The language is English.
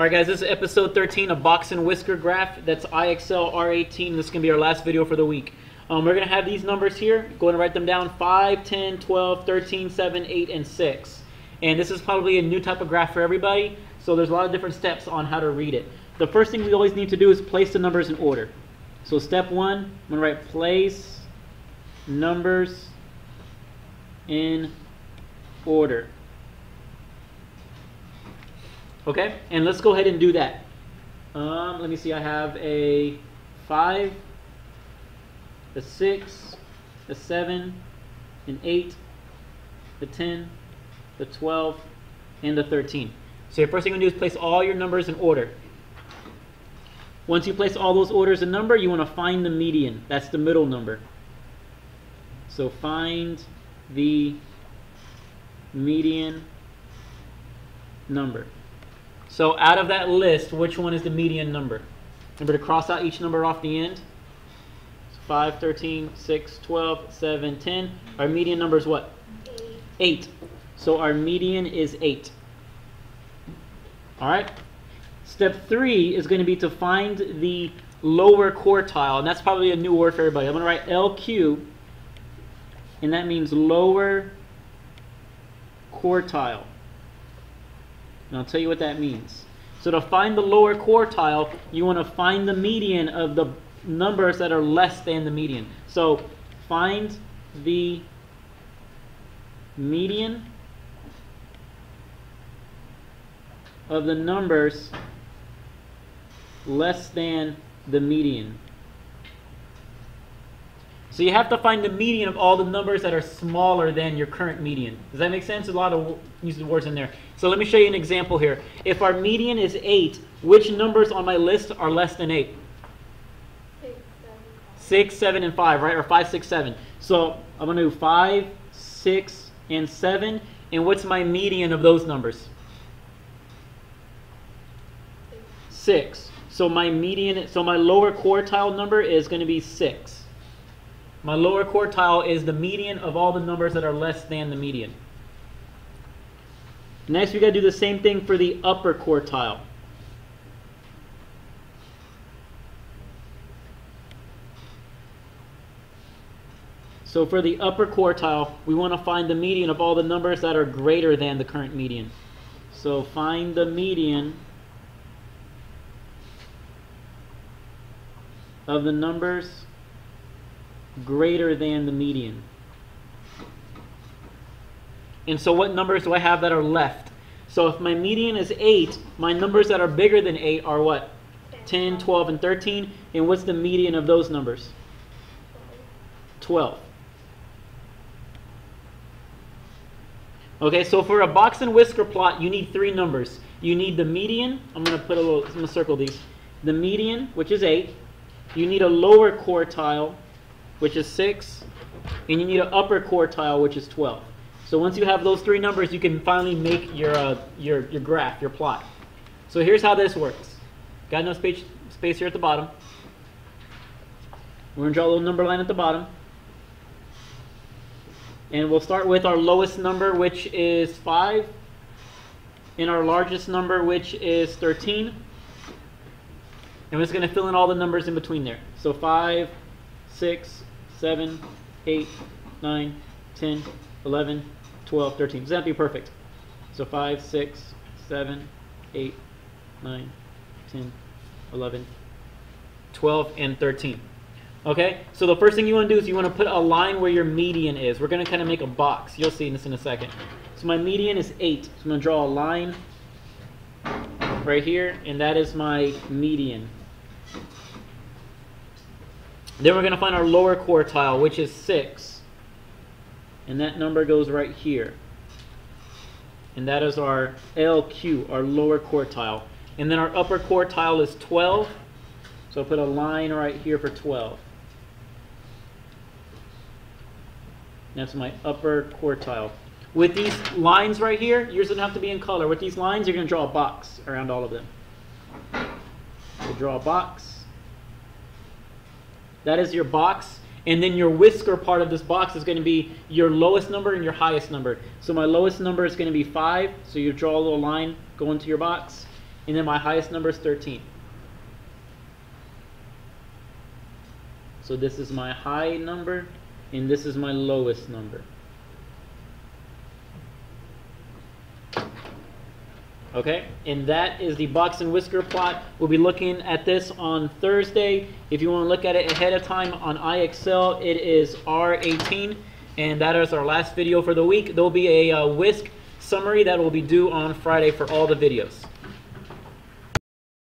Alright guys, this is episode 13 of Box and Whisker graph. That's IXL R18. This is going to be our last video for the week. We're going to have these numbers here. Go ahead and write them down: 5, 10, 12, 13, 7, 8, and 6. And this is probably a new type of graph for everybody, so there's a lot of different steps on how to read it. The first thing we always need to do is place the numbers in order. So step 1, I'm going to write place numbers in order. Okay, and let's go ahead and do that. Let me see, I have a 5, a 6, a 7, an 8, a 10, the 12, and the 13. So your first thing you want to do is place all your numbers in order. Once you place all those orders in number, you want to find the median. That's the middle number. So find the median number. So out of that list, which one is the median number? Remember to cross out each number off the end. So 5, 13, 6, 12, 7, 10. Our median number is what? 8. So our median is 8. All right. Step 3 is going to be to find the lower quartile. And that's probably a new word for everybody. I'm going to write LQ. And that means lower quartile. And I'll tell you what that means. So to find the lower quartile, you want to find the median of the numbers that are less than the median. So find the median of the numbers less than the median. So you have to find the median of all the numbers that are smaller than your current median. Does that make sense? A lot of using words in there. So let me show you an example here. If our median is 8, which numbers on my list are less than 8? 6, 7, and 5, right? Or 5, 6, 7. So I'm going to do 5, 6, and 7. And what's my median of those numbers? 6. So my median, so my lower quartile number is going to be 6. My lower quartile is the median of all the numbers that are less than the median. Next, we got to do the same thing for the upper quartile. So for the upper quartile, we want to find the median of all the numbers that are greater than the current median. So find the median of the numbers greater than the median. And so what numbers do I have that are left? So if my median is 8, my numbers that are bigger than 8 are what? 10, 12, and 13. And what's the median of those numbers? 12. Okay, so for a box and whisker plot, you need 3 numbers. You need the median. I'm going to circle these. The median, which is 8. You need a lower quartile, which is 6, and you need an upper quartile, which is 12. So once you have those 3 numbers, you can finally make your graph, your plot. So here's how this works. Got enough space here at the bottom. We're going to draw a little number line at the bottom. And we'll start with our lowest number, which is 5, and our largest number, which is 13. And we're just going to fill in all the numbers in between there. So 5, 6, 7, 8, 9, 10, 11, 12, 13. Does that be perfect? So 5, 6, 7, 8, 9, 10, 11, 12, and 13. Okay? So the first thing you want to do is you want to put a line where your median is. We're going to kind of make a box. You'll see this in a second. So my median is 8. So I'm going to draw a line right here, and that is my median. Then we're going to find our lower quartile, which is 6. And that number goes right here. And that is our LQ, our lower quartile. And then our upper quartile is 12. So I'll put a line right here for 12. That's my upper quartile. With these lines right here, yours doesn't have to be in color. With these lines, you're going to draw a box around all of them. So draw a box. That is your box. And then your whisker part of this box is going to be your lowest number and your highest number. So my lowest number is going to be 5. So you draw a little line, go into your box. and then my highest number is 13. So this is my high number, and this is my lowest number. Okay, and that is the box and whisker plot. We'll be looking at this on Thursday. If you want to look at it ahead of time on iExcel, it is R18, and that is our last video for the week. There will be a whisk summary that will be due on Friday for all the videos.